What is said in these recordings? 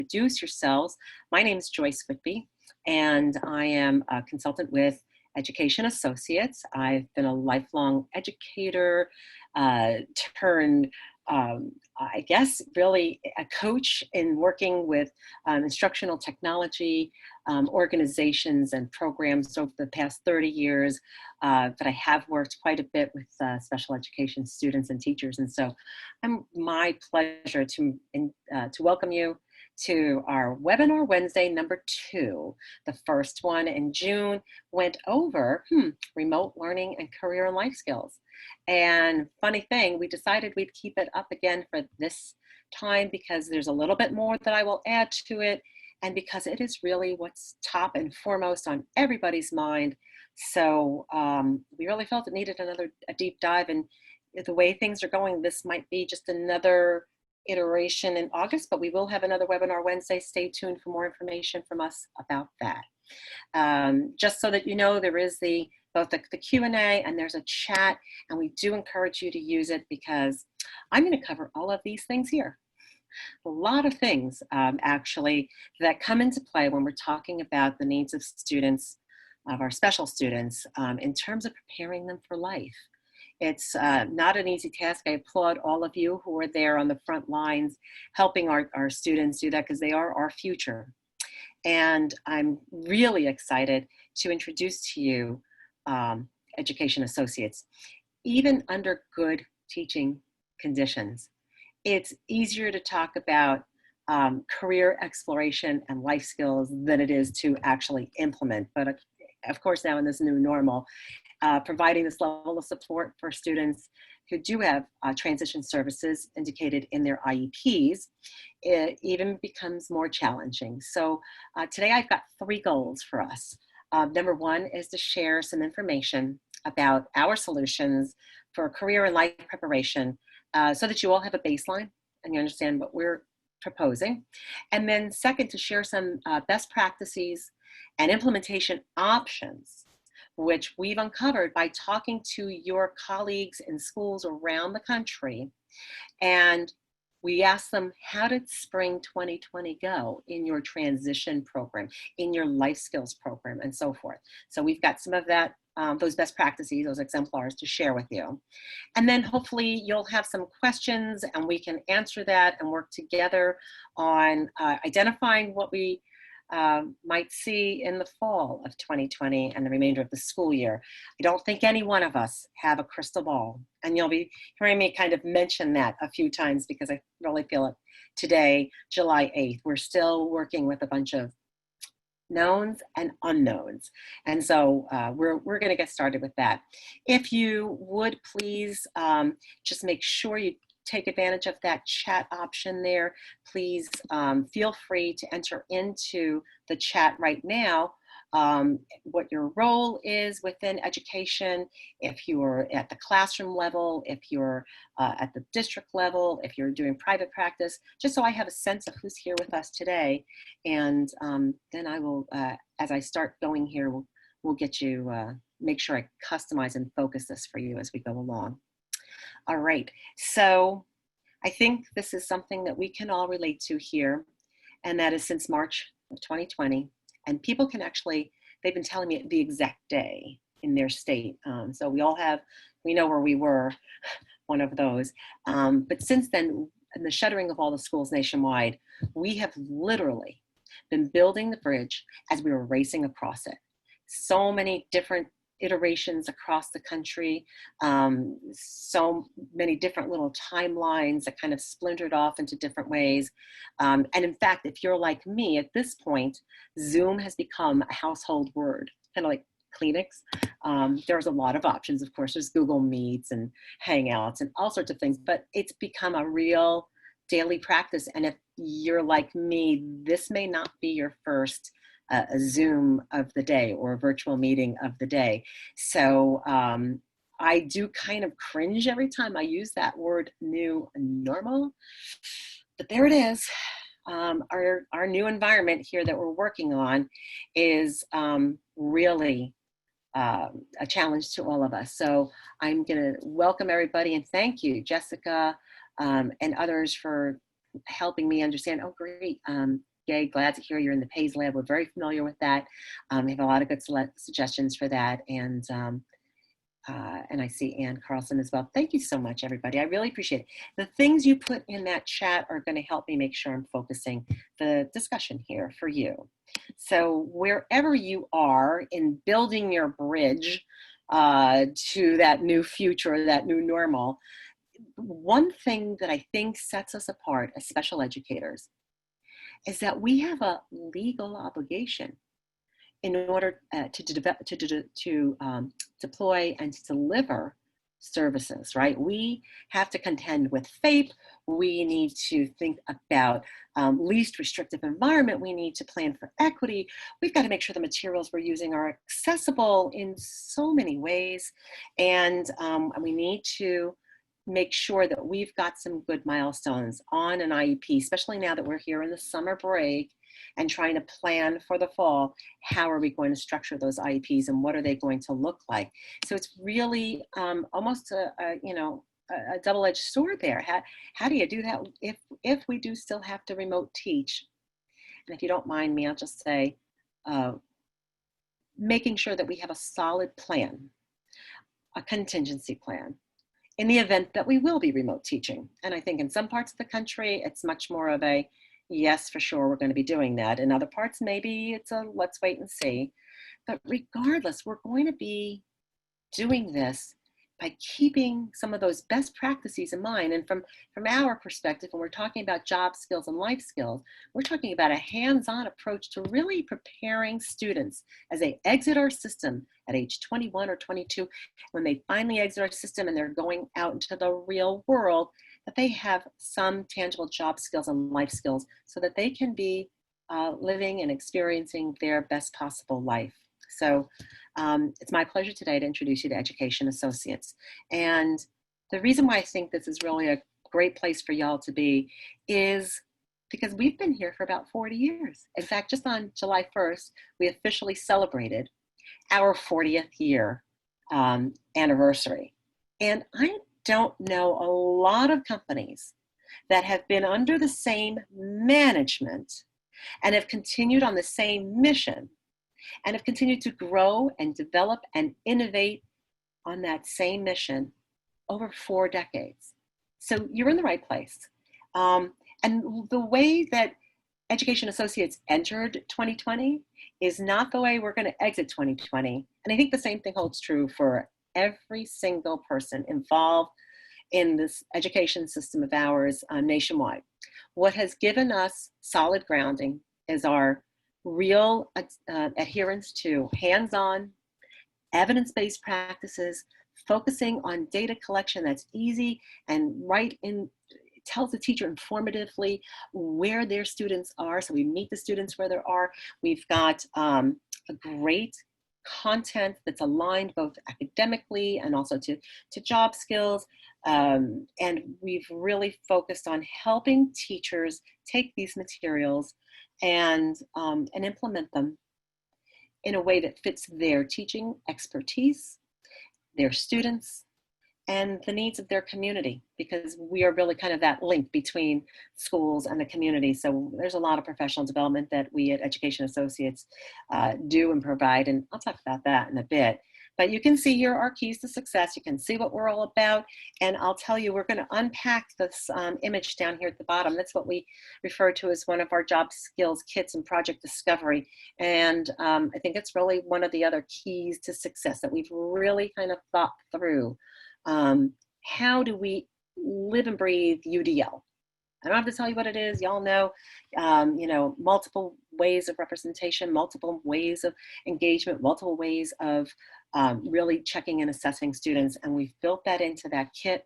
introduce yourselves. My name is Joyce Whitby, and I am a consultant with Education Associates. I've been a lifelong educator turned, I guess, really a coach in working with instructional technology organizations and programs over the past 30 years. But I have worked quite a bit with special education students and teachers. And so my pleasure to welcome you to our webinar Wednesday number 2. The first one in June went over remote learning and career and life skills. And funny thing, we decided we'd keep it up again for this time because there's a little bit more that I will add to it, and because it is really what's top and foremost on everybody's mind. So we really felt it needed a deep dive, and the way things are going, this might be just another iteration in August, but we will have another webinar Wednesday. Stay tuned for more information from us about that. Just so that you know, there is both the Q&A and there's a chat, and we do encourage you to use it because I'm going to cover all of these things here. A lot of things actually that come into play when we're talking about the needs of students, of our special students, in terms of preparing them for life. It's not an easy task. I applaud all of you who are there on the front lines helping our students do that, because they are our future. And I'm really excited to introduce to you Education Associates. Even under good teaching conditions, it's easier to talk about career exploration and life skills than it is to actually implement. But of course, now in this new normal, providing this level of support for students who do have transition services indicated in their IEPs, it even becomes more challenging. So today I've got 3 goals for us. Number 1 is to share some information about our solutions for career and life preparation so that you all have a baseline and you understand what we're proposing. And then second, to share some best practices and implementation options, which we've uncovered by talking to your colleagues in schools around the country. And we asked them, how did spring 2020 go in your transition program, in your life skills program, and so forth. So we've got some of that, those best practices, those exemplars to share with you. And then hopefully you'll have some questions and we can answer that and work together on identifying what we might see in the fall of 2020 and the remainder of the school year. I don't think any one of us have a crystal ball, and you'll be hearing me kind of mention that a few times because I really feel it today, July 8th. We're still working with a bunch of knowns and unknowns. And so we're going to get started with that. If you would please just make sure you take advantage of that chat option there. Please feel free to enter into the chat right now what your role is within education, if you're at the classroom level, if you're at the district level, if you're doing private practice, just so I have a sense of who's here with us today. And then I will, as I start going here, we'll get you, make sure I customize and focus this for you as we go along. All right, so I think this is something that we can all relate to here, and that is since March of 2020, and people can actually, they've been telling me the exact day in their state. So we know where we were, one of those. But since then, in the shuttering of all the schools nationwide, we have literally been building the bridge as we were racing across it. So many different iterations across the country, so many different little timelines that kind of splintered off into different ways. And in fact, if you're like me at this point, Zoom has become a household word, kind of like Kleenex. There's a lot of options, of course. There's Google Meets and Hangouts and all sorts of things, but it's become a real daily practice. And if you're like me, this may not be your first a Zoom of the day or a virtual meeting of the day. So I do kind of cringe every time I use that word new normal, but there it is. Our new environment here that we're working on is really a challenge to all of us. So I'm gonna welcome everybody and thank you, Jessica and others, for helping me understand, oh great, yay, glad to hear you're in the PAYS lab. We're very familiar with that. We have a lot of good suggestions for that. And I see Ann Carlson as well. Thank you so much, everybody. I really appreciate it. The things you put in that chat are going to help me make sure I'm focusing the discussion here for you. So wherever you are in building your bridge to that new future, that new normal, one thing that I think sets us apart as special educators is that we have a legal obligation in order to deploy and to deliver services, right? We have to contend with FAPE. We need to think about least restrictive environment. We need to plan for equity. We've got to make sure the materials we're using are accessible in so many ways. And we need to make sure that we've got some good milestones on an IEP, especially now that we're here in the summer break and trying to plan for the fall. How are we going to structure those IEPs and what are they going to look like? So it's really almost a double-edged sword there. How do you do that if we do still have to remote teach? And if you don't mind me, I'll just say, making sure that we have a solid plan, a contingency plan, in the event that we will be remote teaching. And I think in some parts of the country, it's much more of a, yes, for sure, we're going to be doing that. In other parts, maybe it's a let's wait and see. But regardless, we're going to be doing this by keeping some of those best practices in mind. And from our perspective, when we're talking about job skills and life skills, we're talking about a hands-on approach to really preparing students as they exit our system at age 21 or 22, when they finally exit our system and they're going out into the real world, that they have some tangible job skills and life skills so that they can be living and experiencing their best possible life. So it's my pleasure today to introduce you to Education Associates. And the reason why I think this is really a great place for y'all to be is because we've been here for about 40 years. In fact, just on July 1st, we officially celebrated our 40th year anniversary. And I don't know a lot of companies that have been under the same management and have continued on the same mission and have continued to grow and develop and innovate on that same mission over 4 decades. So you're in the right place. And the way that Education Associates entered 2020 is not the way we're going to exit 2020. And I think the same thing holds true for every single person involved in this education system of ours nationwide. What has given us solid grounding is our real adherence to hands-on, evidence-based practices, focusing on data collection that's easy and tells the teacher informatively where their students are. So we meet the students where they are. We've got a great content that's aligned both academically and also to job skills. And we've really focused on helping teachers take these materials and implement them in a way that fits their teaching expertise, their students, and the needs of their community, because we are really kind of that link between schools and the community. So there's a lot of professional development that we at Education Associates do and provide, and I'll talk about that in a bit. But you can see here our keys to success. You can see what we're all about. And I'll tell you, we're going to unpack this image down here at the bottom. That's what we refer to as one of our job skills kits and project discovery. And I think it's really one of the other keys to success that we've really kind of thought through. How do we live and breathe UDL? I don't have to tell you what it is. Y'all know, multiple ways of representation, multiple ways of engagement, multiple ways of really checking and assessing students. And we've built that into that kit.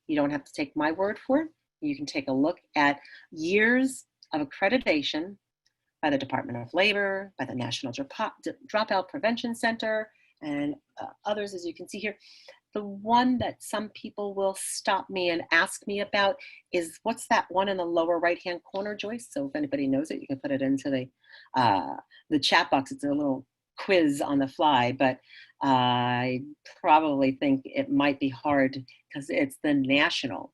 You don't have to take my word for it. You can take a look at years of accreditation by the Department of Labor, by the National Dropout Prevention Center, and others, as you can see here. The one that some people will stop me and ask me about is, what's that one in the lower right-hand corner, Joyce? So if anybody knows it, you can put it into the chat box. It's a little quiz on the fly, but I probably think it might be hard because it's the National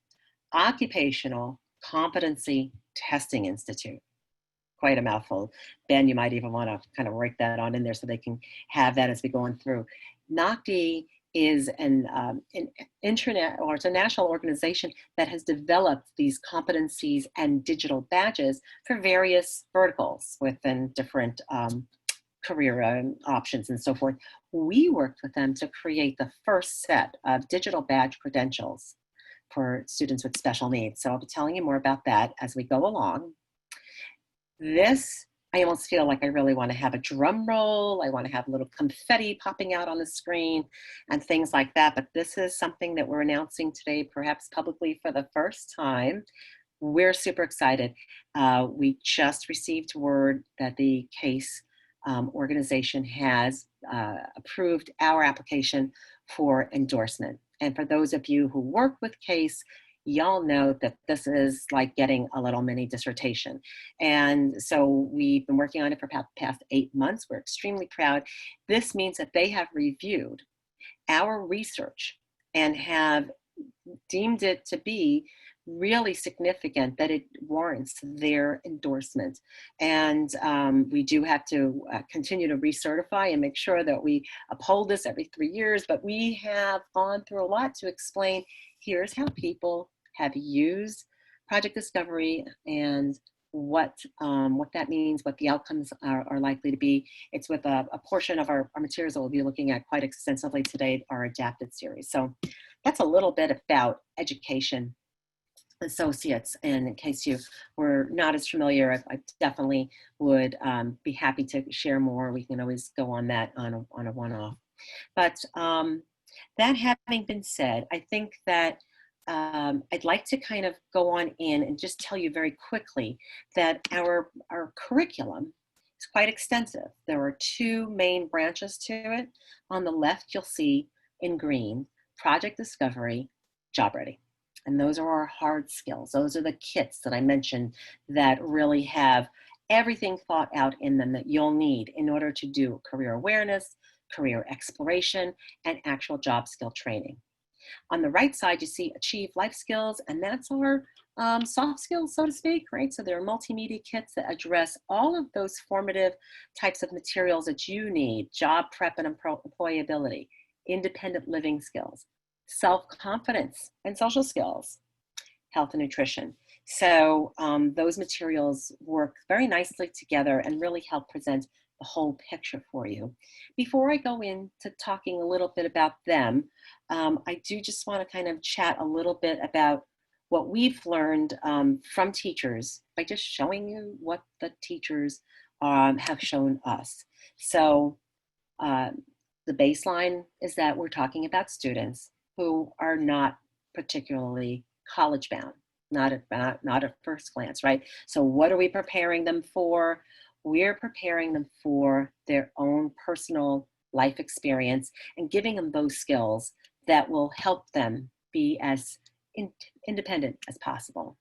Occupational Competency Testing Institute. quite a mouthful. Ben, you might even want to kind of write that on in there so they can have that as we go on through. NOCD is an internet, or it's a national organization that has developed these competencies and digital badges for various verticals within different career options and so forth. We worked with them to create the first set of digital badge credentials for students with special needs. So I'll be telling you more about that as we go along. This, I almost feel like I really want to have a drum roll. I want to have a little confetti popping out on the screen and things like that. But this is something that we're announcing today, perhaps publicly for the first time. We're super excited. We just received word that the CASE organization has approved our application for endorsement. And for those of you who work with CASE, y'all know that this is like getting a little mini dissertation. And so we've been working on it for the past 8 months. We're extremely proud. This means that they have reviewed our research and have deemed it to be really significant, that it warrants their endorsement. And we do have to continue to recertify and make sure that we uphold this every 3 years, but we have gone through a lot to explain, here's how people have used Project Discovery and what that means, what the outcomes are likely to be. It's with a portion of our materials that we'll be looking at quite extensively today, our adapted series. So that's a little bit about Education Associates, and in case you were not as familiar, I definitely would be happy to share more. We can always go on that on a one-off. But that having been said, I think that I'd like to kind of go on in and just tell you very quickly that our curriculum is quite extensive. There are 2 main branches to it. On the left, you'll see in green, Project Discovery, Job Ready. And those are our hard skills. Those are the kits that I mentioned that really have everything thought out in them that you'll need in order to do career awareness, career exploration, and actual job skill training. On the right side, you see Achieve Life Skills, and that's our soft skills, so to speak, right? So there are multimedia kits that address all of those formative types of materials that you need: job prep and employability, independent living skills, self-confidence and social skills, health and nutrition. So those materials work very nicely together and really help present the whole picture for you. Before I go into talking a little bit about them, I do just want to kind of chat a little bit about what we've learned from teachers by just showing you what the teachers have shown us. So the baseline is that we're talking about students who are not particularly college bound, not at first glance, right? So what are we preparing them for? We're preparing them for their own personal life experience and giving them those skills that will help them be as independent as possible.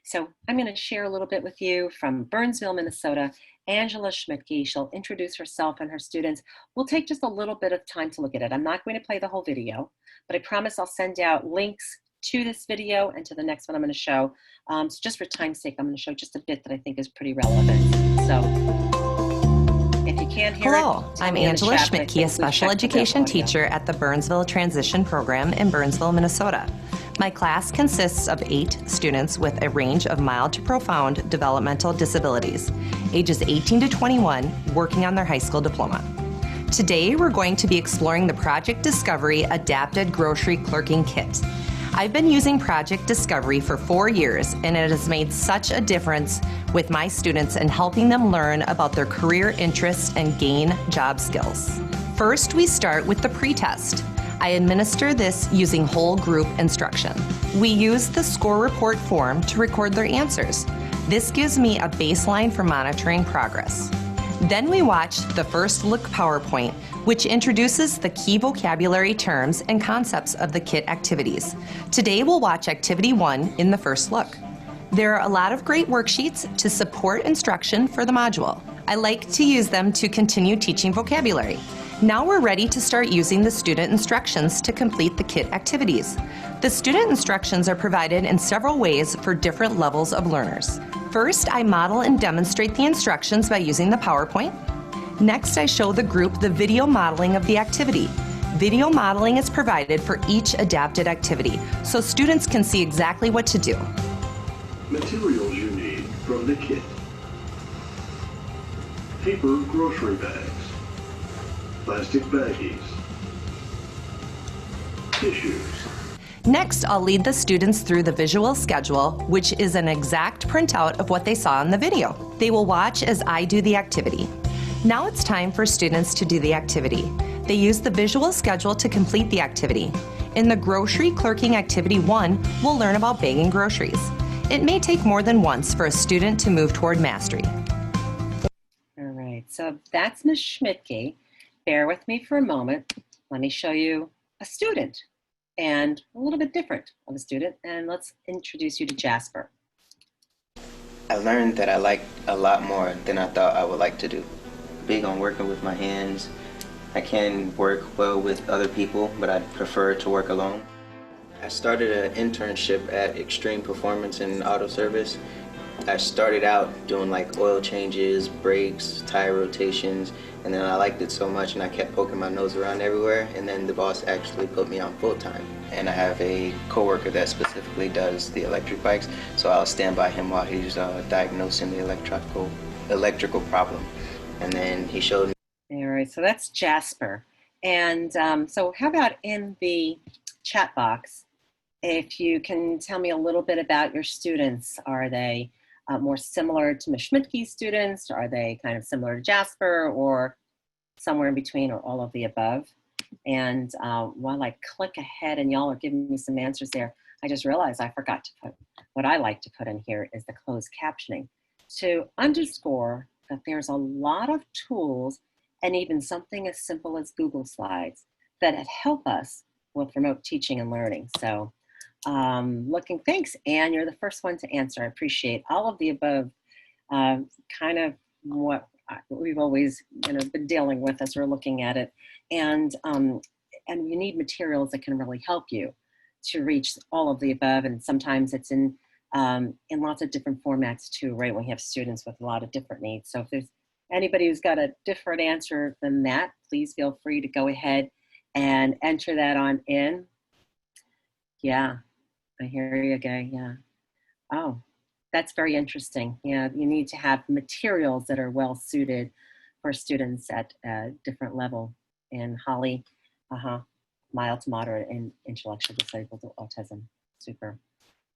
So I'm going to share a little bit with you from Burnsville, Minnesota. Angela Schmidtke, she'll introduce herself and her students. We'll take just a little bit of time to look at it. I'm not going to play the whole video, but I promise I'll send out links to this video and to the next one I'm going to show. So just for time's sake, I'm going to show just a bit that I think is pretty relevant. So if you can't hear Hello, I'm Angela Schmidtke, a special education teacher at the Burnsville Transition Program in Burnsville, Minnesota. My class consists of 8 students with a range of mild to profound developmental disabilities, ages 18 to 21, working on their high school diploma. Today, we're going to be exploring the Project Discovery Adapted Grocery Clerking Kit. I've been using Project Discovery for 4 years, and it has made such a difference with my students in helping them learn about their career interests and gain job skills. First, we start with the pretest. I administer this using whole group instruction. We use the score report form to record their answers. This gives me a baseline for monitoring progress. Then we watch the first look PowerPoint, which introduces the key vocabulary terms and concepts of the kit activities. Today we'll watch Activity 1 in the first look. There are a lot of great worksheets to support instruction for the module. I like to use them to continue teaching vocabulary. Now we're ready to start using the student instructions to complete the kit activities. The student instructions are provided in several ways for different levels of learners. First, I model and demonstrate the instructions by using the PowerPoint. Next, I show the group the video modeling of the activity. Video modeling is provided for each adapted activity, so students can see exactly what to do. Materials you need from the kit. Paper grocery bags. Plastic baggies. Tissues. Next, I'll lead the students through the visual schedule, which is an exact printout of what they saw in the video. They will watch as I do the activity. Now it's time for students to do the activity. They use the visual schedule to complete the activity. In the Grocery Clerking Activity 1, we'll learn about bagging groceries. It may take more than once for a student to move toward mastery. All right, so that's Ms. Schmidtke. Bear with me for a moment. Let me show you a student and a little bit different of a student, and let's introduce you to Jasper. I learned that I liked a lot more than I thought I would like to do. Big on working with my hands. I can work well with other people, but I prefer to work alone. I started an internship at Extreme Performance and Auto Service. I started out doing like oil changes, brakes, tire rotations, and then I liked it so much and I kept poking my nose around everywhere, and then the boss actually put me on full-time. And I have a coworker that specifically does the electric bikes, so I'll stand by him while he's diagnosing the electrical problem. And then he showed me. All right, so that's Jasper. And so how about in the chat box, if you can tell me a little bit about your students. Are they more similar to Ms. Schmidtke's students? Are they kind of similar to Jasper, or somewhere in between, or all of the above? And while I click ahead and y'all are giving me some answers there, I just realized I forgot to put, what I like to put in here is the closed captioning to underscore that there's a lot of tools and even something as simple as Google Slides that help us with remote teaching and learning. So thanks, Anne, you're the first one to answer. I appreciate all of the above, kind of what we've always been dealing with as we're looking at it. And you need materials that can really help you to reach all of the above. And sometimes it's in lots of different formats too, right? When you have students with a lot of different needs. So if there's anybody who's got a different answer than that, please feel free to go ahead and enter that on in. Yeah, I hear you, Gay. Yeah. Oh, that's very interesting. Yeah, you need to have materials that are well suited for students at a different level. And Holly, mild to moderate and intellectually disabled autism. Super.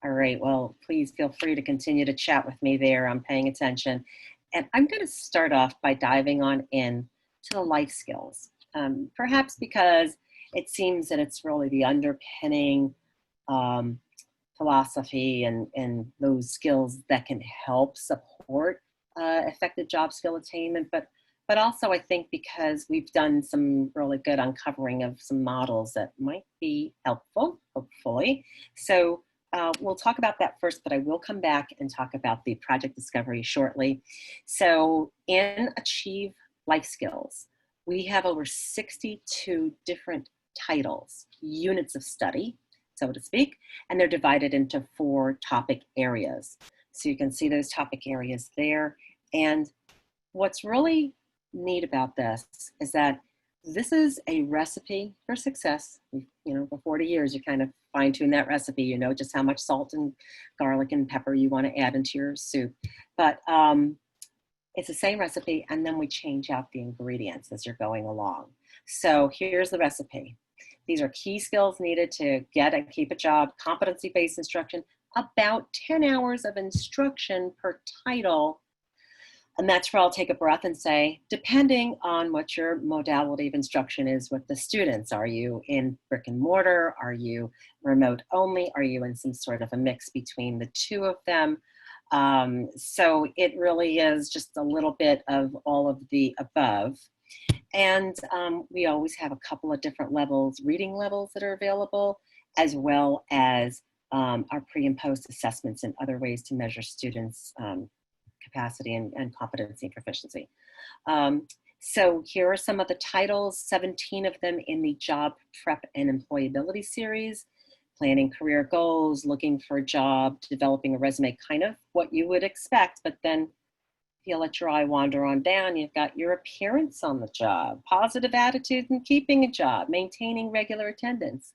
All right, well, please feel free to continue to chat with me there. I'm paying attention. And I'm going to start off by diving on in to the life skills, perhaps because it seems that it's really the underpinning philosophy and those skills that can help support effective job skill attainment. But also I think because we've done some really good uncovering of some models that might be helpful, hopefully. So we'll talk about that first, but I will come back and talk about the project discovery shortly. So in Achieve Life Skills, we have over 62 different titles, units of study, so to speak, and they're divided into 4 topic areas. So you can see those topic areas there. And what's really neat about this is that this is a recipe for success. For 40 years, you kind of fine-tune that recipe, you know just how much salt and garlic and pepper you want to add into your soup. But it's the same recipe, and then we change out the ingredients as you're going along. So here's the recipe. These are key skills needed to get and keep a job, competency-based instruction, about 10 hours of instruction per title. And that's where I'll take a breath and say, depending on what your modality of instruction is with the students, are you in brick and mortar? Are you remote only? Are you in some sort of a mix between the two of them? So it really is just a little bit of all of the above. And we always have a couple of different levels, reading levels that are available, as well as our pre and post assessments and other ways to measure students' capacity and competency and proficiency. So here are some of the titles, 17 of them in the Job Prep and Employability series. planning career goals, looking for a job, developing a resume, kind of what you would expect. But then if you let your eye wander on down, you've got your appearance on the job, positive attitude in keeping a job, maintaining regular attendance.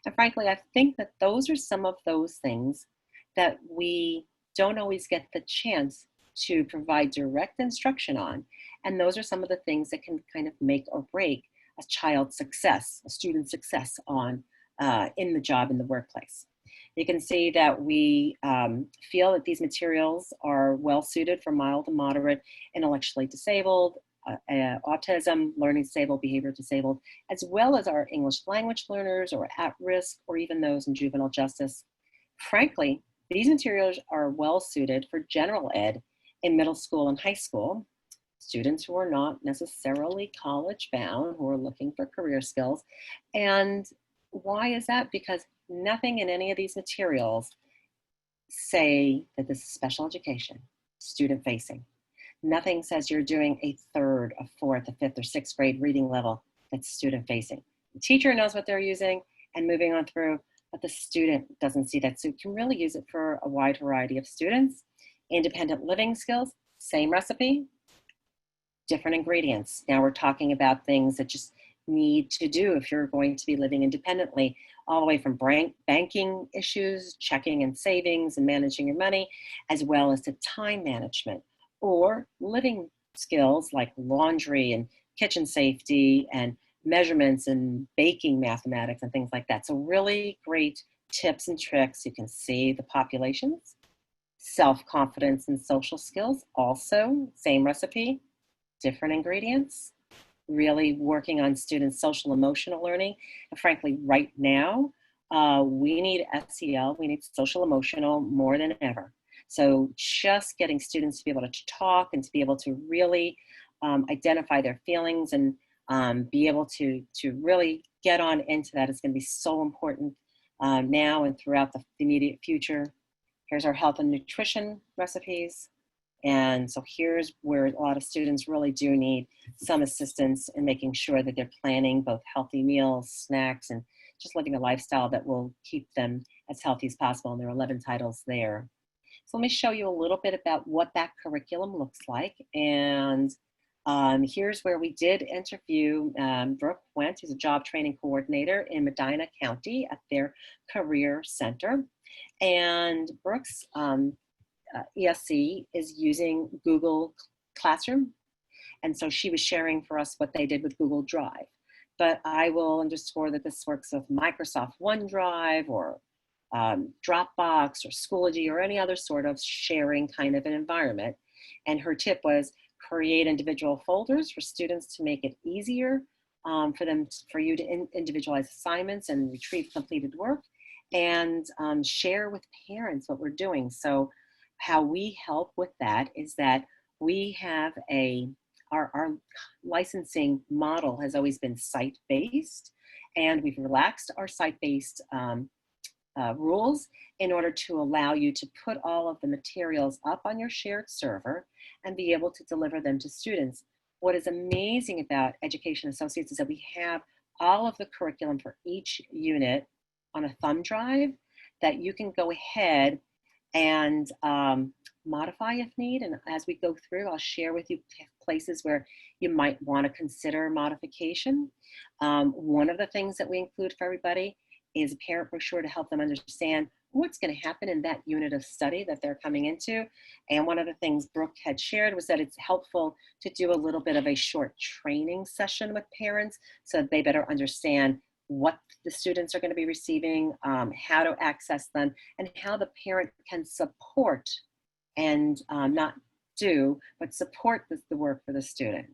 And frankly, I think that those are some of those things that we don't always get the chance to provide direct instruction on. And those are some of the things that can kind of make or break a child's success, a student's success on in the job, in the workplace. You can see that we feel that these materials are well suited for mild to moderate intellectually disabled, autism, learning disabled, behavior disabled, as well as our English language learners or at risk, or even those in juvenile justice. Frankly, these materials are well suited for general ed in middle school and high school, students who are not necessarily college bound, who are looking for career skills. And why is that? Because nothing in any of these materials say that this is special education, student facing. Nothing says you're doing a third, a fourth, a fifth, or sixth grade reading level that's student facing. The teacher knows what they're using and moving on through, but the student doesn't see that. So you can really use it for a wide variety of students. Independent living skills, same recipe, different ingredients. Now we're talking about things that just need to do if you're going to be living independently, all the way from banking issues, checking and savings and managing your money, as well as to time management, or living skills like laundry and kitchen safety and measurements and baking mathematics and things like that. So really great tips and tricks. You can see the populations. Self-confidence and social skills, also same recipe, different ingredients. Really working on students' social emotional learning. And frankly, right now, we need SEL, we need social emotional more than ever. So just getting students to be able to talk and to be able to really identify their feelings and be able to really get on into that is going to be so important now and throughout the immediate future. Here's our health and nutrition recipes. And so here's where a lot of students really do need some assistance in making sure that they're planning both healthy meals, snacks, and just living a lifestyle that will keep them as healthy as possible. And there are 11 titles there. So let me show you a little bit about what that curriculum looks like. And here's where we did interview Brooke Went, who's a job training coordinator in Medina County at their career center. And Brooke's ESC is using Google Classroom. And so she was sharing for us what they did with Google Drive. But I will underscore that this works with Microsoft OneDrive or Dropbox or Schoology or any other sort of sharing kind of an environment. And her tip was create individual folders for students to make it easier for you to individualize assignments and retrieve completed work, and share with parents what we're doing. So how we help with that is that we have our licensing model has always been site-based, and we've relaxed our site-based rules in order to allow you to put all of the materials up on your shared server and be able to deliver them to students. What is amazing about Education Associates is that we have all of the curriculum for each unit on a thumb drive that you can go ahead and modify if need. And as we go through, I'll share with you places where you might want to consider modification. One of the things that we include for everybody is a parent brochure to help them understand what's going to happen in that unit of study that they're coming into. And one of the things Brooke had shared was that it's helpful to do a little bit of a short training session with parents so that they better understand what the students are going to be receiving, how to access them, and how the parent can support and not do, but support the work for the student.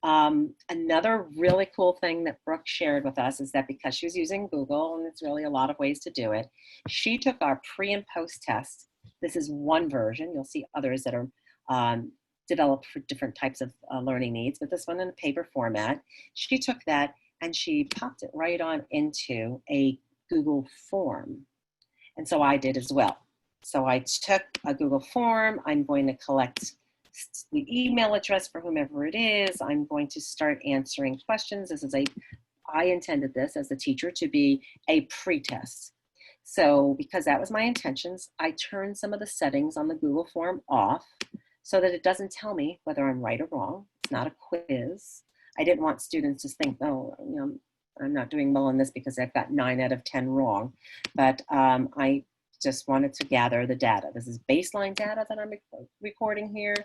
Another really cool thing that Brooke shared with us is that because she was using Google, and it's really a lot of ways to do it, she took our pre and post test. This is one version. You'll see others that are developed for different types of learning needs, but this one in a paper format. She took that and she popped it right on into a Google form. And so I did as well. So I took a Google form. I'm going to collect the email address for whomever it is. I'm going to start answering questions. I intended this as a teacher to be a pre-test. So because that was my intentions, I turned some of the settings on the Google form off so that it doesn't tell me whether I'm right or wrong. It's not a quiz. I didn't want students to think, oh, I'm not doing well in this because I've got 9 out of 10 wrong. But I just wanted to gather the data. This is baseline data that I'm recording here.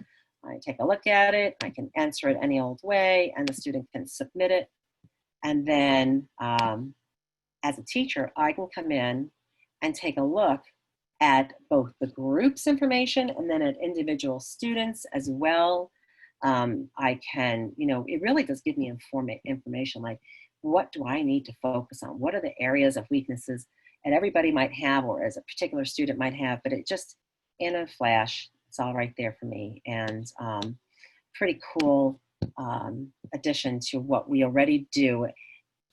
I take a look at it. I can answer it any old way, and the student can submit it. And then as a teacher, I can come in and take a look at both the group's information and then at individual students as well. I can, it really does give me information like, what do I need to focus on? What are the areas of weaknesses that everybody might have, or as a particular student might have, but it just, in a flash, it's all right there for me. And pretty cool addition to what we already do.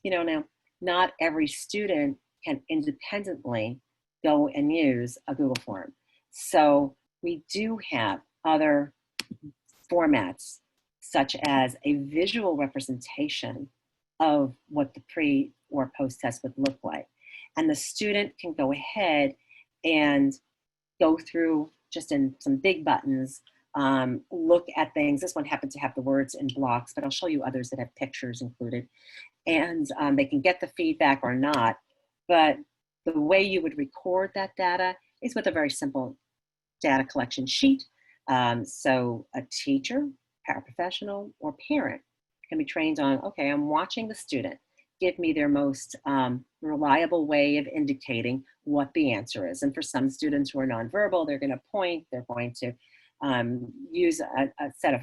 Now, not every student can independently go and use a Google form. So we do have other formats, such as a visual representation of what the pre or post test would look like. And the student can go ahead and go through just in some big buttons, look at things. This one happened to have the words in blocks, but I'll show you others that have pictures included. And they can get the feedback or not. But the way you would record that data is with a very simple data collection sheet. So a teacher, paraprofessional, or parent can be trained on, okay, I'm watching the student. Give me their most reliable way of indicating what the answer is. And for some students who are nonverbal, they're going to point, they're going to use a set of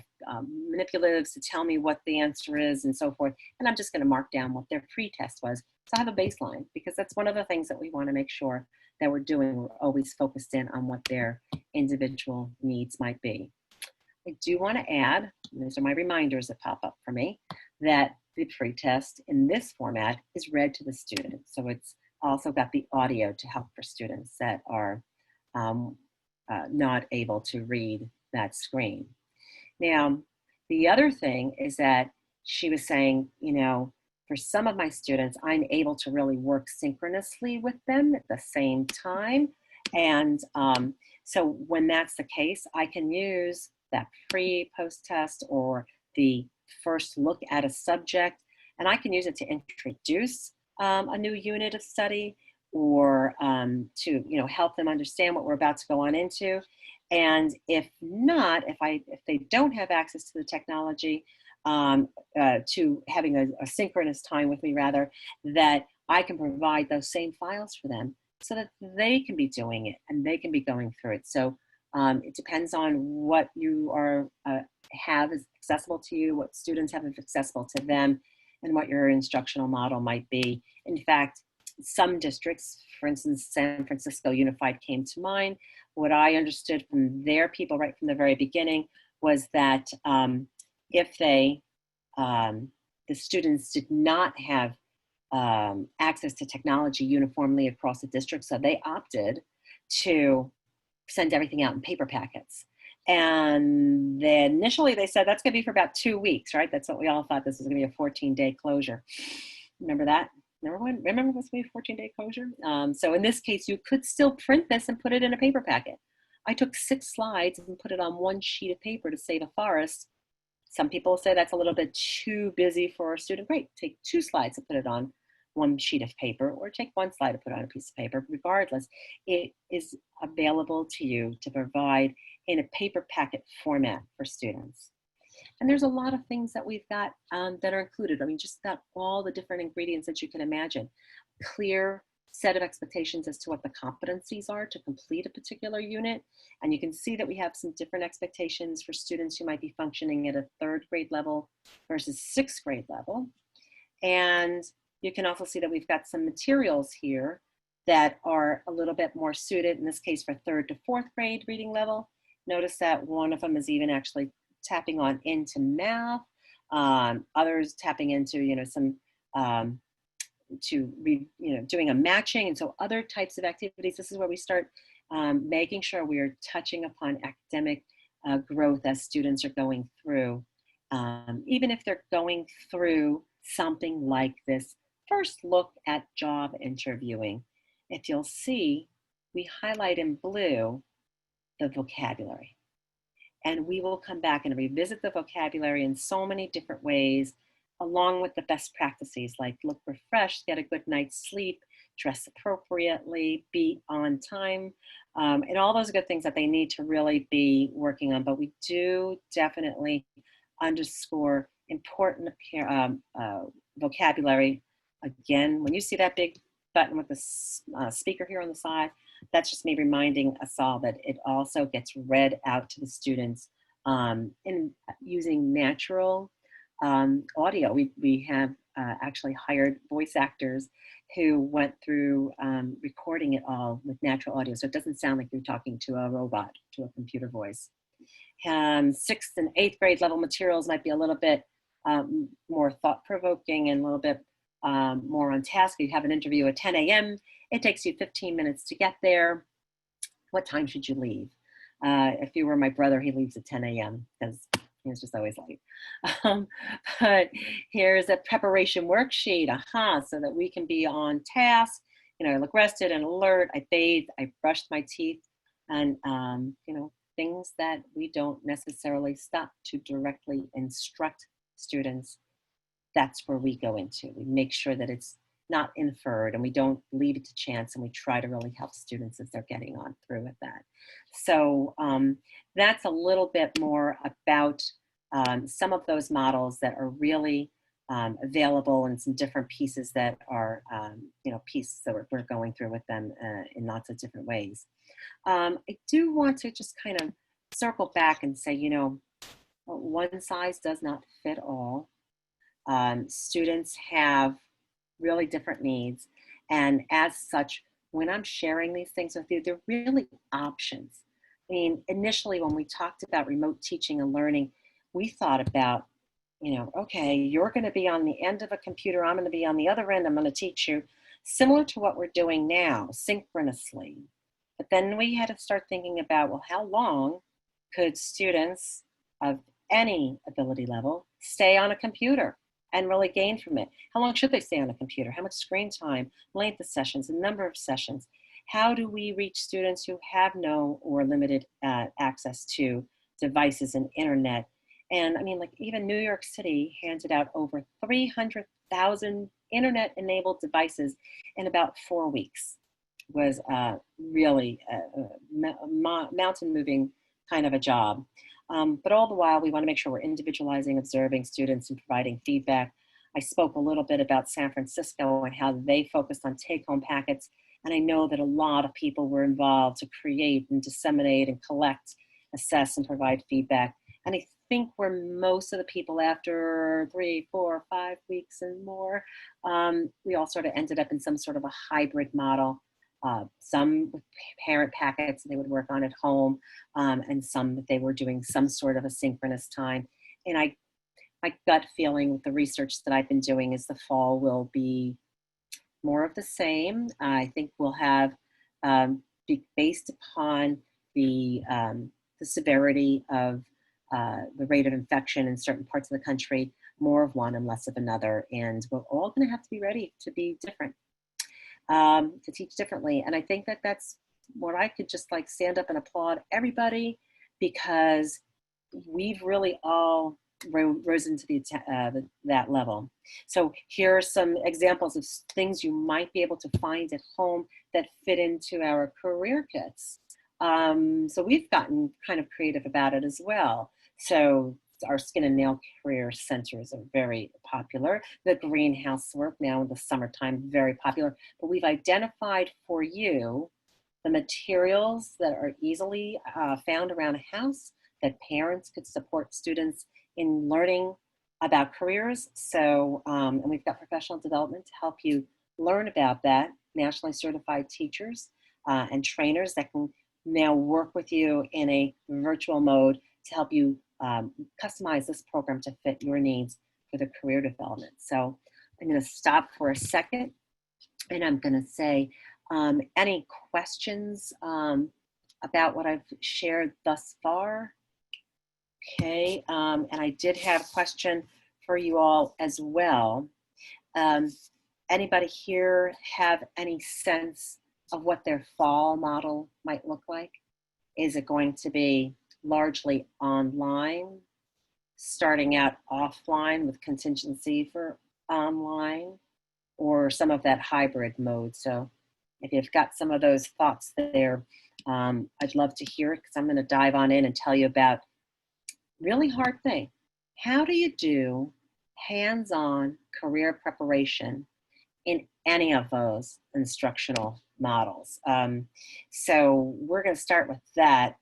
manipulatives to tell me what the answer is and so forth. And I'm just going to mark down what their pre-test was. So I have a baseline, because that's one of the things that we want to make sure that we're doing. We're always focused in on what their individual needs might be. I do want to add, and these are my reminders that pop up for me, that the pre-test in this format is read to the student. So it's also got the audio to help for students that are not able to read that screen. Now, the other thing is that she was saying, for some of my students, I'm able to really work synchronously with them at the same time. And so when that's the case, I can use that pre-post test or the first look at a subject, and I can use it to introduce a new unit of study, or to help them understand what we're about to go on into. And if not, if they don't have access to the technology, to having a synchronous time with me, rather, that I can provide those same files for them so that they can be doing it and they can be going through it. So it depends on what you have is accessible to you, what students have accessible to them, and what your instructional model might be. In fact, some districts, for instance, San Francisco Unified came to mind. What I understood from their people right from the very beginning was that if the students did not have access to technology uniformly across the district, so they opted to send everything out in paper packets. And then initially they said that's going to be for about 2 weeks, right? That's what we all thought. This was going to be a 14-day closure. Remember that? Remember this was a 14-day closure? So in this case, you could still print this and put it in a paper packet. I took 6 slides and put it on 1 sheet of paper to save a forest. Some people say that's a little bit too busy for a student. Great, take 2 slides and put it on 1 sheet of paper, or take 1 slide and put it on a piece of paper. Regardless, it is available to you to provide in a paper packet format for students. And there's a lot of things that we've got that are included. I mean, just got all the different ingredients that you can imagine. Clear set of expectations as to what the competencies are to complete a particular unit. And you can see that we have some different expectations for students who might be functioning at a 3rd grade level versus 6th grade level. And you can also see that we've got some materials here that are a little bit more suited, in this case, for 3rd to 4th grade reading level. Notice that one of them is even actually tapping on into math, others tapping into, some to read, doing a matching. And so other types of activities, this is where we start making sure we are touching upon academic growth as students are going through, even if they're going through something like this first look at job interviewing. if you'll see, we highlight in blue the vocabulary. And we will come back and revisit the vocabulary in so many different ways, along with the best practices like look refreshed, get a good night's sleep, dress appropriately, be on time, and all those good things that they need to really be working on. But we do definitely underscore important vocabulary. Again, when you see that big button with the speaker here on the side, that's just me reminding us all that it also gets read out to the students in using natural audio. We have actually hired voice actors who went through recording it all with natural audio, so it doesn't sound like you're talking to a robot, to a computer voice. 6th and 8th grade level materials might be a little bit more thought-provoking and a little bit more on task. You have an interview at 10 a.m. It takes you 15 minutes to get there. What time should you leave? If you were my brother, he leaves at 10 a.m. because he's just always late. But here's a preparation worksheet, so that we can be on task. I look rested and alert. I bathed, I brushed my teeth, and things that we don't necessarily stop to directly instruct students. That's where we go into. We make sure that it's not inferred and we don't leave it to chance, and we try to really help students as they're getting on through with that. So that's a little bit more about some of those models that are really available, and some different pieces that are, pieces that we're going through with them in lots of different ways. I do want to just kind of circle back and say, one size does not fit all. Students have really different needs. And as such, when I'm sharing these things with you, they're really options. I mean, initially when we talked about remote teaching and learning, we thought about, okay, you're going to be on the end of a computer, I'm going to be on the other end, I'm going to teach you, similar to what we're doing now, synchronously. But then we had to start thinking about, well, how long could students of any ability level stay on a computer and really gain from it? How long should they stay on a computer? How much screen time, length of sessions, the number of sessions? How do we reach students who have no or limited access to devices and internet? And I mean, like even New York City handed out over 300,000 internet-enabled devices in about 4 weeks. Was really a mountain-moving kind of a job. But all the while, we want to make sure we're individualizing, observing students, and providing feedback. I spoke a little bit about San Francisco and how they focused on take-home packets. And I know that a lot of people were involved to create and disseminate and collect, assess, and provide feedback. And I think we're most of the people after 3, 4, 5 weeks and more, we all sort of ended up in some sort of a hybrid model. Some with parent packets they would work on at home, and some that they were doing some sort of a synchronous time. And my gut feeling with the research that I've been doing is the fall will be more of the same. I think we'll have, based upon the severity of the rate of infection in certain parts of the country, more of one and less of another. And we're all going to have to be ready to be different. To teach differently. And I think that that's what I could just like stand up and applaud everybody, because we've really all risen to that level. So here are some examples of things you might be able to find at home that fit into our career kits. So we've gotten kind of creative about it as well. So our skin and nail care centers are very popular. The greenhouse work now in the summertime, very popular. But we've identified for you the materials that are easily found around a house that parents could support students in learning about careers. So, and we've got professional development to help you learn about that. Nationally certified teachers and trainers that can now work with you in a virtual mode to help you customize this program to fit your needs for the career development. So I'm going to stop for a second, and I'm going to say, any questions about what I've shared thus far? Okay, and I did have a question for you all as well. Anybody here have any sense of what their fall model might look like. Is it going to be largely online, starting out offline with contingency for online, or some of that hybrid mode? So if you've got some of those thoughts there, I'd love to hear it, because I'm going to dive on in and tell you about really hard thing. How do you do hands-on career preparation in any of those instructional models? So we're going to start with that.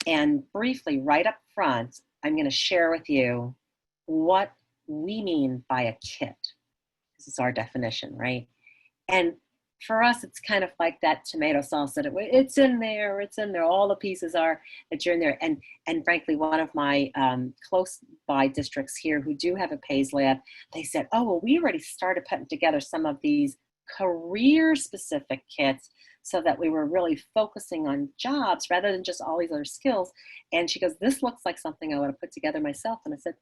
And briefly, right up front, I'm going to share with you what we mean by a kit. This is our definition, right? And for us, it's kind of like that tomato sauce that it's in there, all the pieces are that you're in there. And frankly, one of my close by districts here who do have a PAYS lab, they said, oh, well, we already started putting together some of these career specific kits so that we were really focusing on jobs rather than just all these other skills. And she goes, this looks like something I want to put together myself. And I said,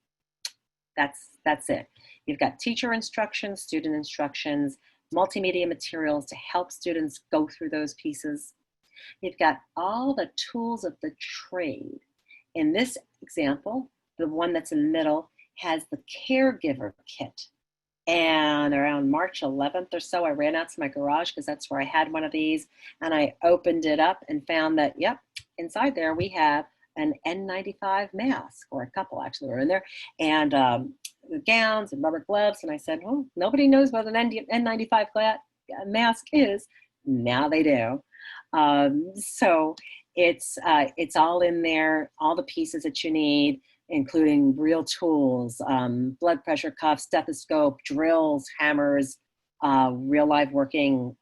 that's it. You've got teacher instructions, student instructions, multimedia materials to help students go through those pieces. You've got all the tools of the trade. In this example, the one that's in the middle has the caregiver kit. And around March 11th or so, I ran out to my garage because that's where I had one of these. And I opened it up and found that, yep, inside there we have an N95 mask, or a couple actually were in there, and gowns and rubber gloves. And I said, well, nobody knows what an N95 mask is. Now they do. So it's all in there, all the pieces that you need, including real tools, blood pressure cuff, stethoscope, drills, hammers, real live working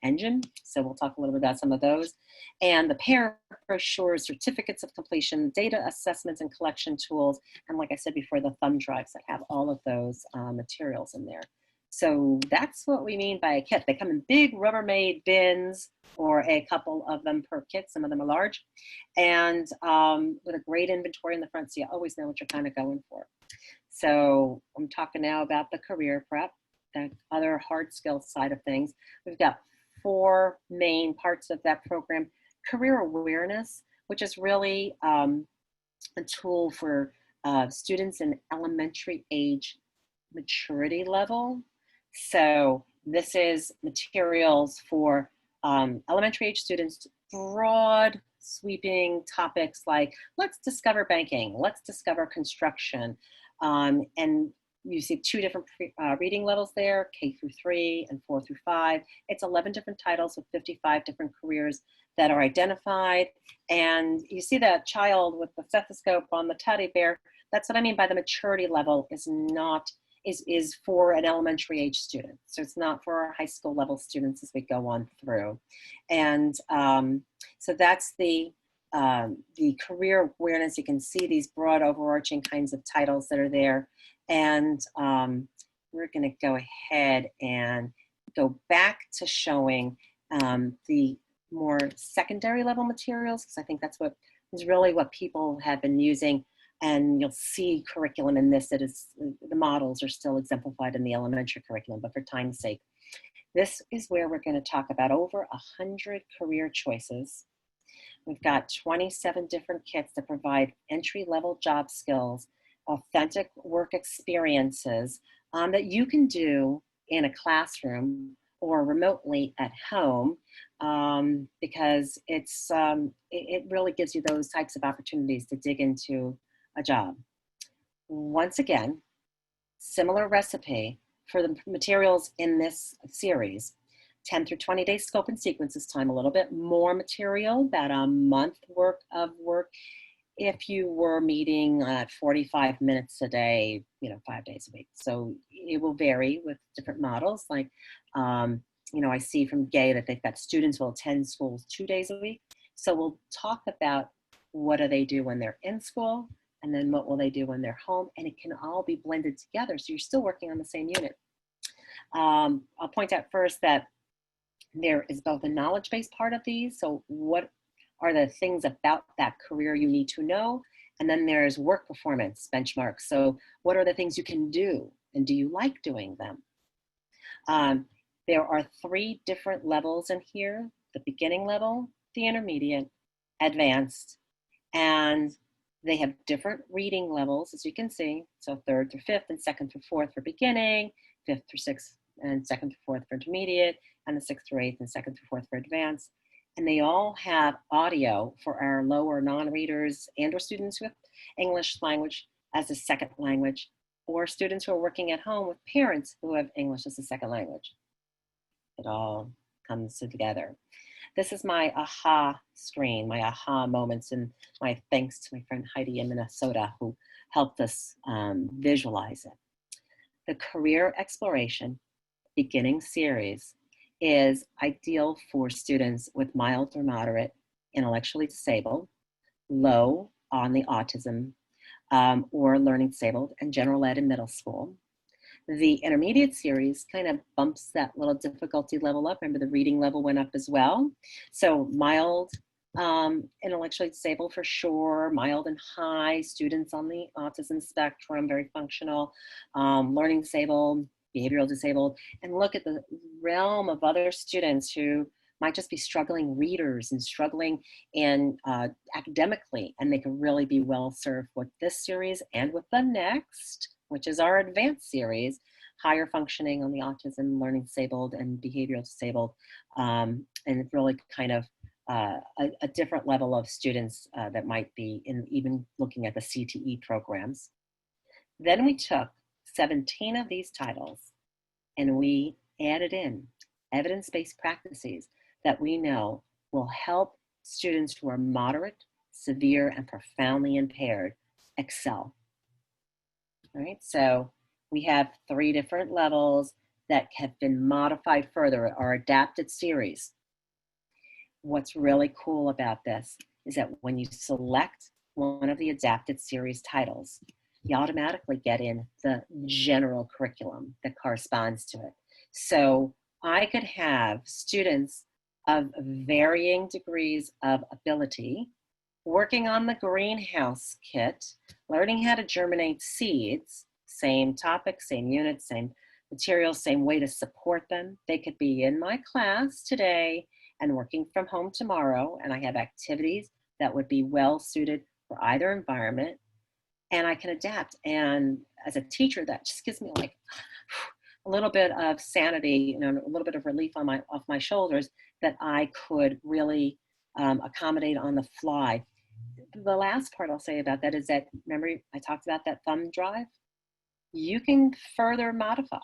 engine. So we'll talk a little bit about some of those. And the parent brochures, certificates of completion, data assessments and collection tools. And like I said before, the thumb drives that have all of those materials in there. So that's what we mean by a kit. They come in big Rubbermaid bins, or a couple of them per kit. Some of them are large, and with a great inventory in the front, so you always know what you're kind of going for. So I'm talking now about the career prep, the other hard skills side of things. We've got 4 main parts of that program. Career awareness, which is really a tool for students in elementary age maturity level. So this is materials for elementary age students, broad sweeping topics like let's discover banking, let's discover construction. And you see 2 different reading levels there, K through 3 and 4 through 5. It's 11 different titles with 55 different careers that are identified. And you see that child with the stethoscope on the teddy bear. That's what I mean by the maturity level is for an elementary age student. So it's not for our high school level students as we go on through. And so that's the career awareness. You can see these broad overarching kinds of titles that are there. And we're going to go ahead and go back to showing the more secondary level materials, because I think that's what is really what people have been using. And you'll see curriculum in this that is, the models are still exemplified in the elementary curriculum, but for time's sake, this is where we're going to talk about over 100 career choices. We've got 27 different kits that provide entry-level job skills, authentic work experiences that you can do in a classroom or remotely at home, because it really gives you those types of opportunities to dig into a job. Once again, similar recipe for the materials in this series. 10 through 20 days scope and sequence this time, a little bit more material, about a month worth of work. If you were meeting 45 minutes a day, 5 days a week. So it will vary with different models. Like, I see from GAY that they've got students will attend schools 2 days a week. So we'll talk about what do they do when they're in school, and then what will they do when they're home, and it can all be blended together. So you're still working on the same unit. I'll point out first that there is both a knowledge-based part of these. So what are the things about that career you need to know? And then there's work performance benchmarks. So what are the things you can do, and do you like doing them? There are 3 different levels in here the beginning level, the intermediate, advanced, and they have different reading levels, as you can see. So third through fifth and second through fourth for beginning, fifth through sixth and second through fourth for intermediate, and the sixth through eighth and second through fourth for advanced. And they all have audio for our lower non-readers and or students with English language as a second language, or students who are working at home with parents who have English as a second language. It all comes together. This is my aha screen, my aha moments, and my thanks to my friend Heidi in Minnesota who helped us visualize it. The Career Exploration Beginning Series is ideal for students with mild or moderate intellectually disabled, low on the autism or learning disabled, and general ed in middle school. The intermediate series kind of bumps that little difficulty level up. Remember, the reading level went up as well. So mild, intellectually disabled for sure, mild and high, students on the autism spectrum, very functional, learning disabled, behavioral disabled, and look at the realm of other students who might just be struggling readers and struggling in academically, and they can really be well served with this series and with the next, which is our advanced series, higher functioning on the autism, learning disabled, and behavioral disabled, and really kind of a different level of students that might be in even looking at the CTE programs. Then we took 17 of these titles and we added in evidence-based practices that we know will help students who are moderate, severe, and profoundly impaired excel. All right, so we have 3 different levels that have been modified further, our adapted series. What's really cool about this is that when you select one of the adapted series titles, you automatically get in the general curriculum that corresponds to it. So I could have students of varying degrees of ability working on the greenhouse kit, learning how to germinate seeds, same topic, same unit, same materials, same way to support them. They could be in my class today and working from home tomorrow, and I have activities that would be well suited for either environment, and I can adapt. And as a teacher, that just gives me like a little bit of sanity, you know, a little bit of relief on off my shoulders that I could really accommodate on the fly. The last part I'll say about that is that, remember I talked about that thumb drive? You can further modify.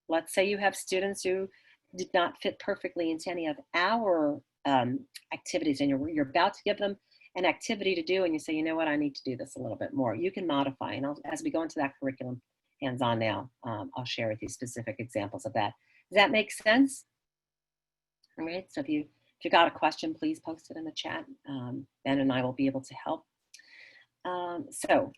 Let's say you have students who did not fit perfectly into any of our activities, and you're about to give them an activity to do, and you say, you know what, I need to do this a little bit more. You can modify, and as we go into that curriculum hands-on now, I'll share with you specific examples of that. Does that make sense? All right, so if you got a question, please post it in the chat. Ben and I will be able to help. So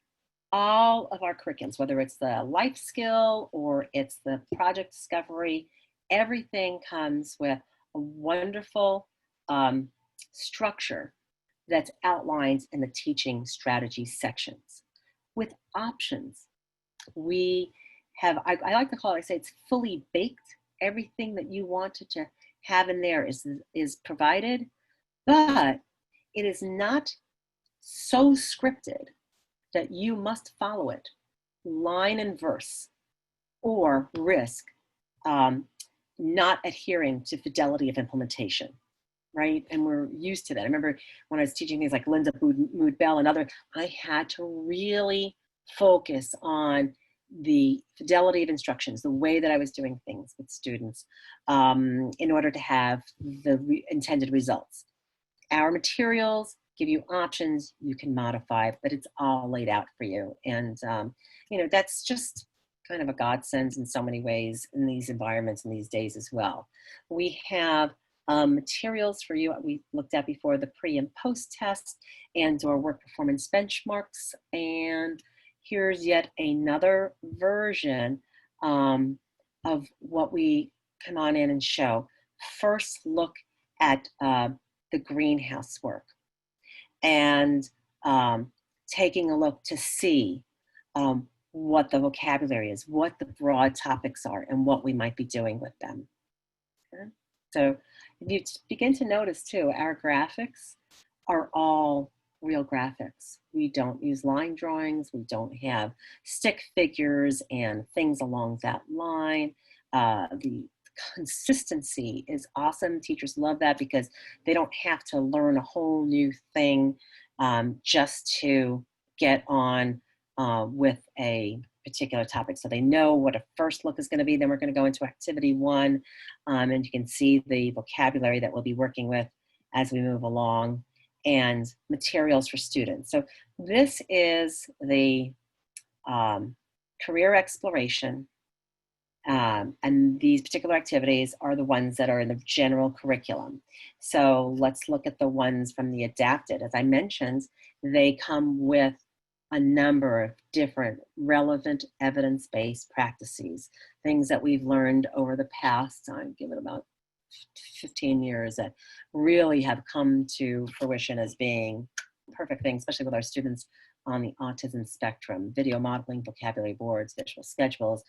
all of our curriculums, whether it's the life skill or it's the project discovery, everything comes with a wonderful structure that's outlined in the teaching strategy sections with options. We have, I like to call it, I say it's fully baked. Everything that you wanted to have in there is provided, but it is not so scripted that you must follow it line and verse or risk not adhering to fidelity of implementation, right? And we're used to that. I remember when I was teaching things like Linda Mood Bell and other, I had to really focus on the fidelity of instructions, the way that I was doing things with students in order to have the intended results. Our materials give you options, you can modify, but it's all laid out for you. And, you know, that's just kind of a godsend in so many ways in these environments in these days as well. We have materials for you we looked at before, the pre and post test and or work performance benchmarks. And here's yet another version of what we come on in and show. First look at the greenhouse work and taking a look to see what the vocabulary is, what the broad topics are, and what we might be doing with them. Okay? So if you begin to notice too, our graphics are all real graphics. We don't use line drawings. We don't have stick figures and things along that line. The consistency is awesome. Teachers love that because they don't have to learn a whole new thing just to get on with a particular topic. So they know what a first look is going to be. Then we're going to go into activity one, and you can see the vocabulary that we'll be working with as we move along, and materials for students. So this is the career exploration, and these particular activities are the ones that are in the general curriculum. So let's look at the ones from the adapted. As I mentioned, they come with a number of different relevant evidence-based practices, things that we've learned over the past, I give it about 15 years, that really have come to fruition as being perfect things, especially with our students on the autism spectrum: video modeling, vocabulary boards, visual schedules,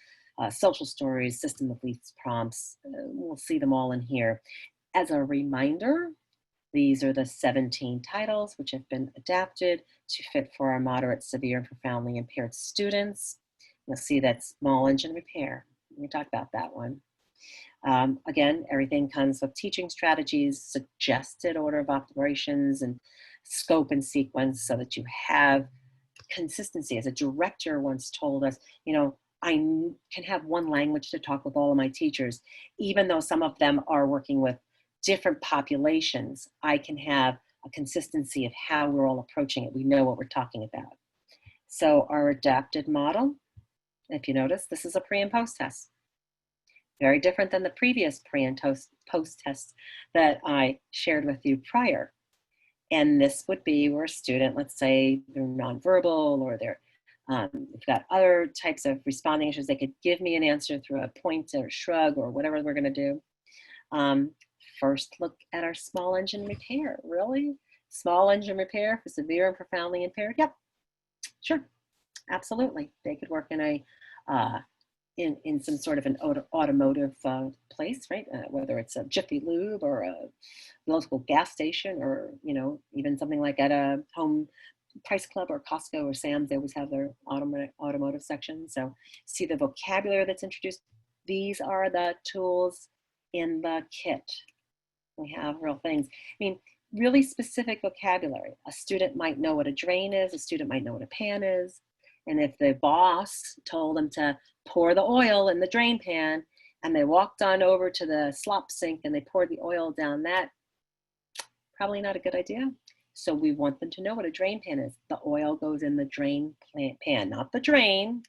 social stories, system of leads prompts. We'll see them all in here. As a reminder, these are the 17 titles which have been adapted to fit for our moderate, severe, and profoundly impaired students. You'll see that small engine repair. We talked about that one. Again, everything comes with teaching strategies, suggested order of operations, and scope and sequence so that you have consistency. As a director once told us, you know, I can have one language to talk with all of my teachers, even though some of them are working with different populations. I can have a consistency of how we're all approaching it. We know what we're talking about. So our adapted model, if you notice, this is a pre and post test. Very different than the previous pre and post tests that I shared with you prior. And this would be where a student, let's say they're nonverbal, or they're we've got other types of responding issues. They could give me an answer through a point or shrug or whatever we're going to do. First, look at our small engine repair. Really? Small engine repair for severe and profoundly impaired? Yep, sure, absolutely. They could work in a in some sort of an automotive place, right? Whether it's a Jiffy Lube or a local gas station, or even something like at a home Price Club or Costco or Sam's. They always have their automotive section. So see the vocabulary that's introduced. These are the tools in the kit. We have real things. I mean, really specific vocabulary. A student might know what a drain is. A student might know what a pan is. And if the boss told them to pour the oil in the drain pan, and they walked on over to the slop sink and they poured the oil down that, probably not a good idea. So we want them to know what a drain pan is. The oil goes in the drain pan, not the drain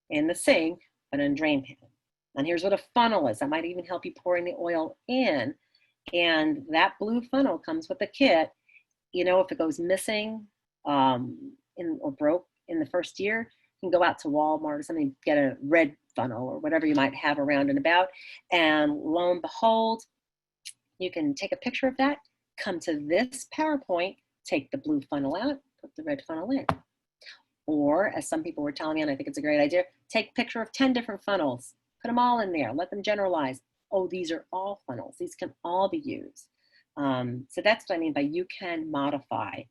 in the sink, but in a drain pan. And here's what a funnel is. That might even help you pouring the oil in. And that blue funnel comes with the kit. If it goes missing or broke in the first year, you can go out to Walmart or something, get a red funnel or whatever you might have around and about. And lo and behold, you can take a picture of that, come to this PowerPoint, take the blue funnel out, put the red funnel in. Or, as some people were telling me, and I think it's a great idea, take a picture of 10 different funnels, put them all in there, let them generalize. Oh, these are all funnels. These can all be used. So that's what I mean by you can modify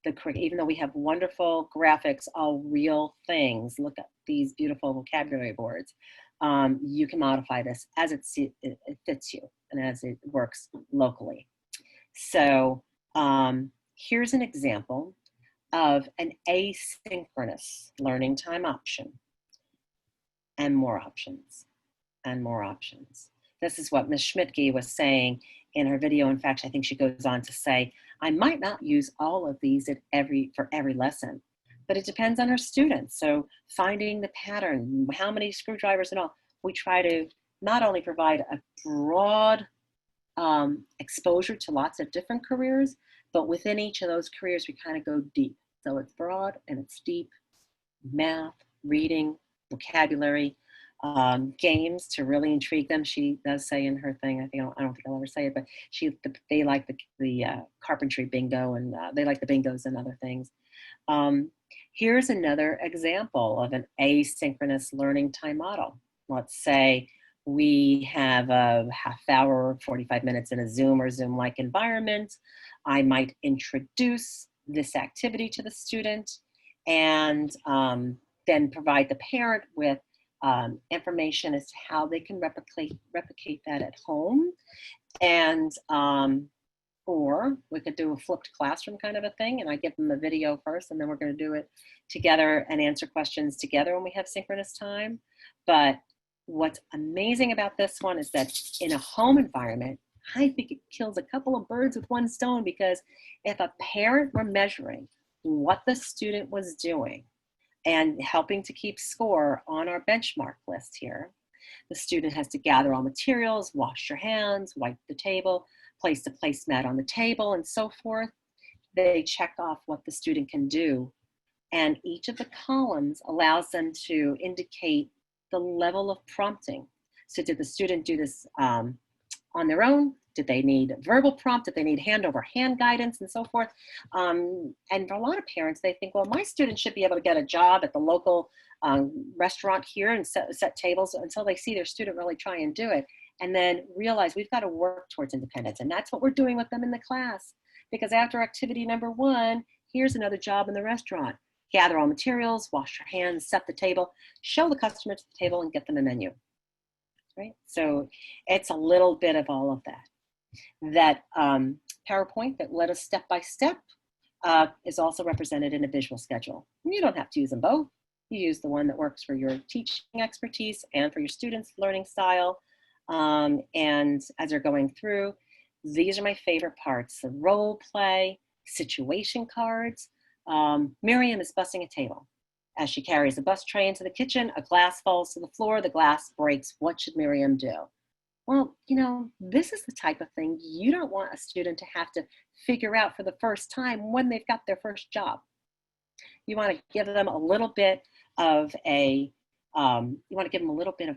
the curriculum. Even though we have wonderful graphics, all real things, look at these beautiful vocabulary boards, you can modify this as it fits you and as it works locally. So here's an example of an asynchronous learning time option, and more options, and more options. This is what Ms. Schmidtke was saying in her video. In fact, I think she goes on to say, I might not use all of these for every lesson, but it depends on our students. So finding the pattern, how many screwdrivers and all, we try to not only provide a broad exposure to lots of different careers, but within each of those careers, we kind of go deep. So it's broad and it's deep: math, reading, vocabulary, games to really intrigue them. She does say in her thing, I don't think I'll ever say it, but they like the carpentry bingo, and they like the bingos and other things. Here's another example of an asynchronous learning time model. Let's say We have a half hour, 45 minutes in a Zoom or Zoom-like environment. I might introduce this activity to the student and then provide the parent with information as to how they can replicate that at home. And or we could do a flipped classroom kind of a thing, and I give them a video first, and then we're going to do it together and answer questions together when we have synchronous time. But what's amazing about this one is that in a home environment, I think it kills a couple of birds with one stone, because if a parent were measuring what the student was doing and helping to keep score on our benchmark list here, the student has to gather all materials, wash your hands, wipe the table, place the placemat on the table, and so forth. They check off what the student can do. And each of the columns allows them to indicate the level of prompting. So did the student do this on their own? Did they need verbal prompt? Did they need hand over hand guidance and so forth? And for a lot of parents, they think, well, my student should be able to get a job at the local restaurant here and set tables, until they see their student really try and do it. And then realize we've got to work towards independence. And that's what we're doing with them in the class. Because after activity number 1, here's another job in the restaurant. Gather all materials, wash your hands, set the table, show the customer to the table, and get them a menu. Right? So it's a little bit of all of that. That PowerPoint that led us step by step is also represented in a visual schedule. You don't have to use them both. You use the one that works for your teaching expertise and for your students' learning style. And as they're going through, these are my favorite parts: the role play, situation cards. Miriam is bussing a table. As she carries a bus tray into the kitchen, a glass falls to the floor, the glass breaks. What should Miriam do? Well, you know, this is the type of thing you don't want a student to have to figure out for the first time when they've got their first job. You want to give them a little bit of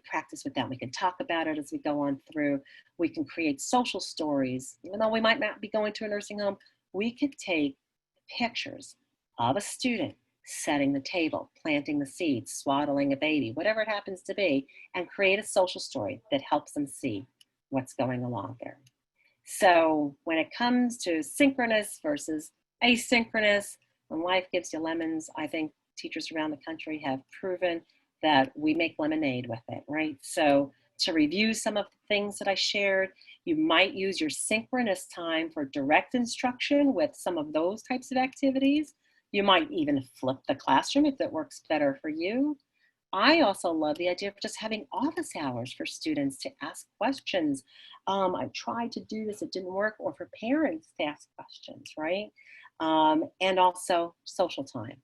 practice with that. We can talk about it as we go on through. We can create social stories. Even though we might not be going to a nursing home, we could take pictures of a student setting the table, planting the seeds, swaddling a baby, whatever it happens to be, and create a social story that helps them see what's going along there. So when it comes to synchronous versus asynchronous, when life gives you lemons, I think teachers around the country have proven that we make lemonade with it, right? So to review some of the things that I shared, you might use your synchronous time for direct instruction with some of those types of activities. You might even flip the classroom if that works better for you. I also love the idea of just having office hours for students to ask questions. I tried to do this, it didn't work, or for parents to ask questions, right? And also social time.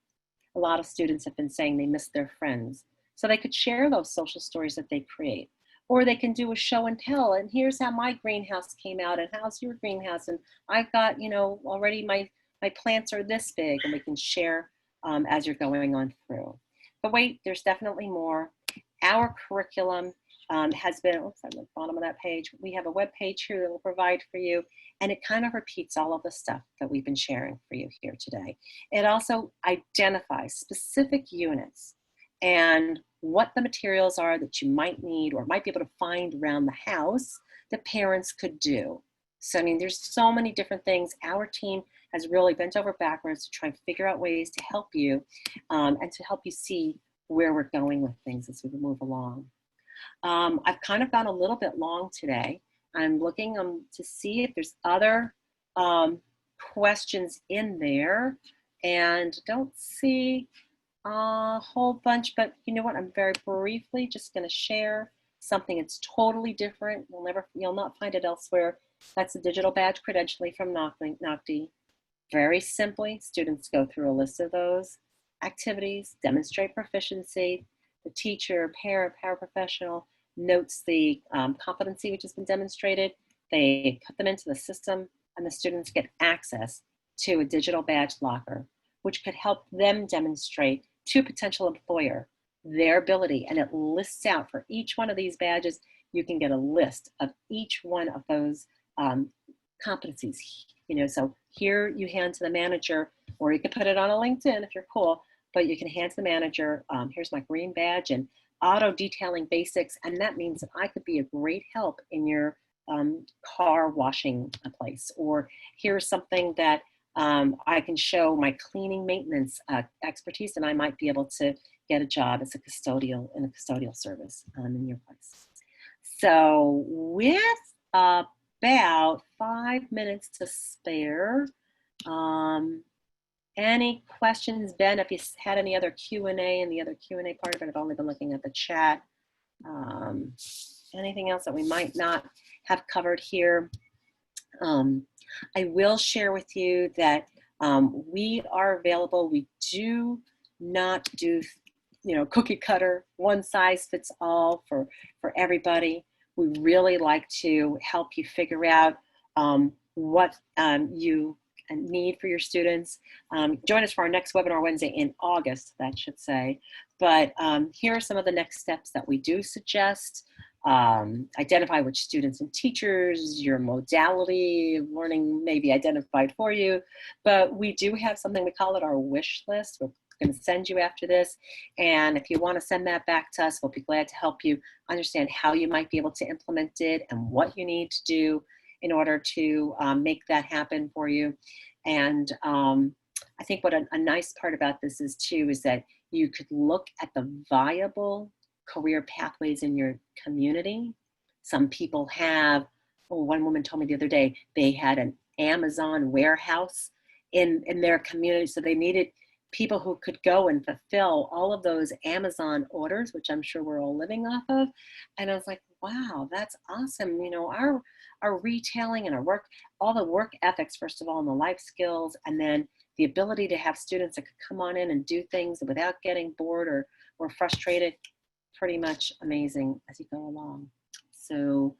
A lot of students have been saying they miss their friends. So they could share those social stories that they create. Or they can do a show and tell, and here's how my greenhouse came out, and how's your greenhouse, and I've got, you know, already my plants are this big, and we can share as you're going on through. But wait, there's definitely more. Our curriculum has been, oops, I'm at the bottom of that page. We have a web page here that will provide for you, and it kind of repeats all of the stuff that we've been sharing for you here today. It also identifies specific units and what the materials are that you might need or might be able to find around the house that parents could do. So, I mean, there's so many different things. Our team has really bent over backwards to try and figure out ways to help you and to help you see where we're going with things as we move along. I've kind of gone a little bit long today. I'm looking to see if there's other questions in there, and don't see a whole bunch, but you know what? I'm very briefly just going to share something that's totally different. You'll not find it elsewhere. That's the digital badge credentialing from NOCD. Very simply, students go through a list of those activities, demonstrate proficiency. The teacher, parent, paraprofessional notes the competency which has been demonstrated. They put them into the system, and the students get access to a digital badge locker, which could help them demonstrate to a potential employer their ability. And it lists out for each one of these badges, you can get a list of each one of those competencies. You know, so here you hand to the manager, or you could put it on a LinkedIn if you're cool, but you can hand to the manager, here's my green badge, and auto detailing basics, and that means that I could be a great help in your car washing place. Or here's something that I can show my cleaning maintenance expertise, and I might be able to get a job as a custodial in a custodial service in your place. So with about 5 minutes to spare, any questions, Ben? If you had any other Q&A, and the other Q&A part of it, I've only been looking at the chat. Anything else that we might not have covered here? I will share with you that we are available. We do not do, cookie cutter, one size fits all for everybody. We really like to help you figure out what you need for your students. Join us for our next webinar Wednesday in August, that should say. But here are some of the next steps that we do suggest. Identify which students and teachers, your modality of learning may be identified for you. But we do have something, we call it our wish list. We're going to send you after this. And if you want to send that back to us, we'll be glad to help you understand how you might be able to implement it and what you need to do in order to make that happen for you. And I think what a nice part about this is too, is that you could look at the viable career pathways in your community. Some people have, one woman told me the other day, they had an Amazon warehouse in their community. So they needed people who could go and fulfill all of those Amazon orders, which I'm sure we're all living off of. And I was like, wow, that's awesome. Our retailing and our work, all the work ethics, first of all, and the life skills, and then the ability to have students that could come on in and do things without getting bored or frustrated, pretty much amazing as you go along. So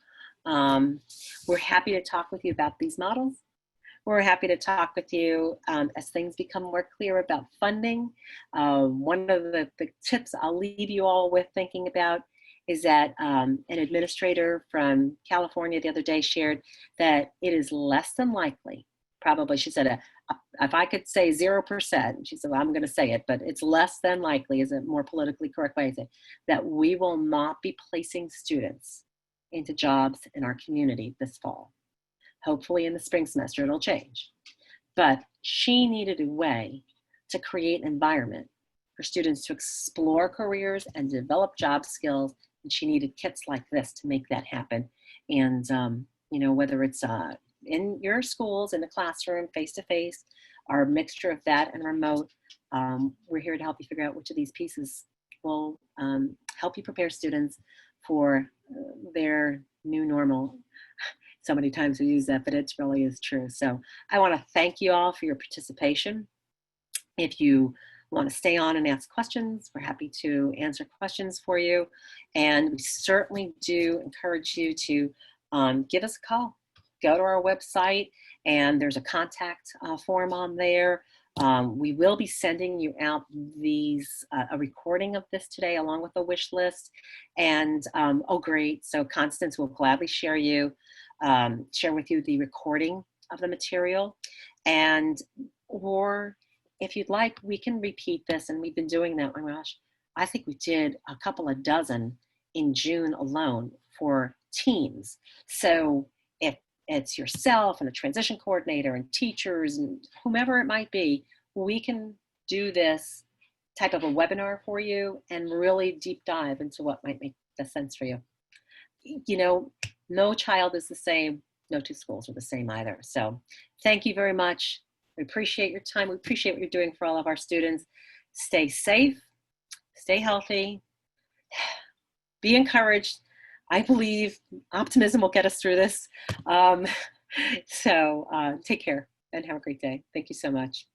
we're happy to talk with you about these models. We're happy to talk with you as things become more clear about funding. One of the tips I'll leave you all with thinking about is that an administrator from California the other day shared that it is less than likely, probably, she said, if I could say 0%, she said, well, I'm going to say it, but it's less than likely, is a more politically correct way to say, that we will not be placing students into jobs in our community this fall. Hopefully in the spring semester, it'll change. But she needed a way to create an environment for students to explore careers and develop job skills. And she needed kits like this to make that happen. And, whether it's in your schools, in the classroom, face-to-face, or a mixture of that and remote, we're here to help you figure out which of these pieces will help you prepare students for their new normal. So many times we use that, but it really is true. So I want to thank you all for your participation. If you want to stay on and ask questions, we're happy to answer questions for you. And we certainly do encourage you to give us a call. Go to our website, and there's a contact form on there. We will be sending you out a recording of this today along with a wish list. And oh, great. So Constance will gladly share with you the recording of the material. Or if you'd like, we can repeat this. And we've been doing that. Oh my gosh, I think we did a couple of dozen in June alone for teams. So if it's yourself and a transition coordinator and teachers and whomever it might be, we can do this type of a webinar for you and really deep dive into what might make the sense for you. No child is the same. No two schools are the same either. So thank you very much. We appreciate your time. We appreciate what you're doing for all of our students. Stay safe, stay healthy, be encouraged. I believe optimism will get us through this. So take care and have a great day. Thank you so much.